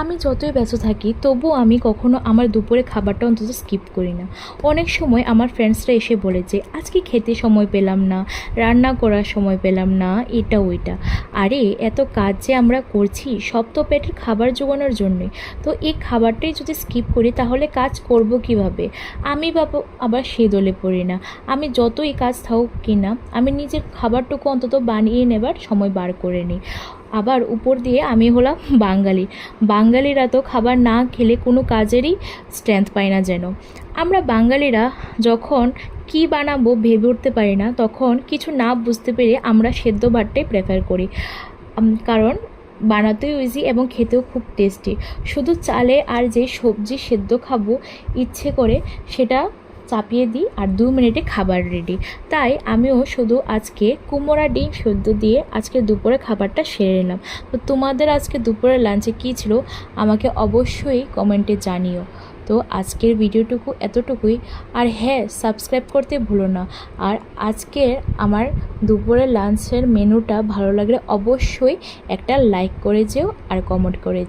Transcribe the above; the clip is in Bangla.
আমি যতই ব্যস্ত থাকি তবুও আমি কখনো আমার দুপুরে খাবারটা অন্তত স্কিপ করি না। অনেক সময় আমার ফ্রেন্ডসরা এসে বলে যে আজকে খেতে সময় পেলাম না, রান্না করার সময় পেলাম না, এটা ওইটা। আরে এত কাজ যে আমরা করছি সব তো পেটের খাবার জোগানোর জন্যই। তো এই খাবারটাই যদি স্কিপ করি তাহলে কাজ করব কিভাবে? আমি বাবা আবার সে দলে পড়ি না। আমি যতই কাজ থাকুক কিনা আমি নিজের খাবারটুকু অন্তত বানিয়ে নেবার সময় বার করে নিই। আবার উপর দিয়ে আমি হলাম বাঙালি। বাঙালিরা তো খাবার না খেলে কোনো কাজেরই স্ট্রেংথ পায় না যেন। আমরা বাঙালিরা যখন কি বানাবো ভেবে উঠতে পারি না, তখন কিছু না বুঝতে পেরে আমরা সেদ্ধ ভাতটাই প্রেফার করি। কারণ বানাতেও ইজি এবং খেতেও খুব টেস্টি। শুধু চালে আর যে সবজি সেদ্ধ খাবো ইচ্ছে করে সেটা চাপিয়ে দিই আর 2 মিনিটে খাবার রেডি। তাই আমিও শুধু আজকে কুমড়া ডিম সেদ্ধ দিয়ে আজকে দুপুরে খাবারটা সেরে নিলাম। তো তোমাদের আজকে দুপুরের লাঞ্চে কী ছিল আমাকে অবশ্যই কমেন্টে জানিও। তো আজকের ভিডিওটুকু এতটুকুই। আর হ্যাঁ, সাবস্ক্রাইব করতে ভুলো না। আর আজকের আমার দুপুরের লাঞ্চের মেনুটা ভালো লাগলে অবশ্যই একটা লাইক করে যেও আর কমেন্ট করে যেও।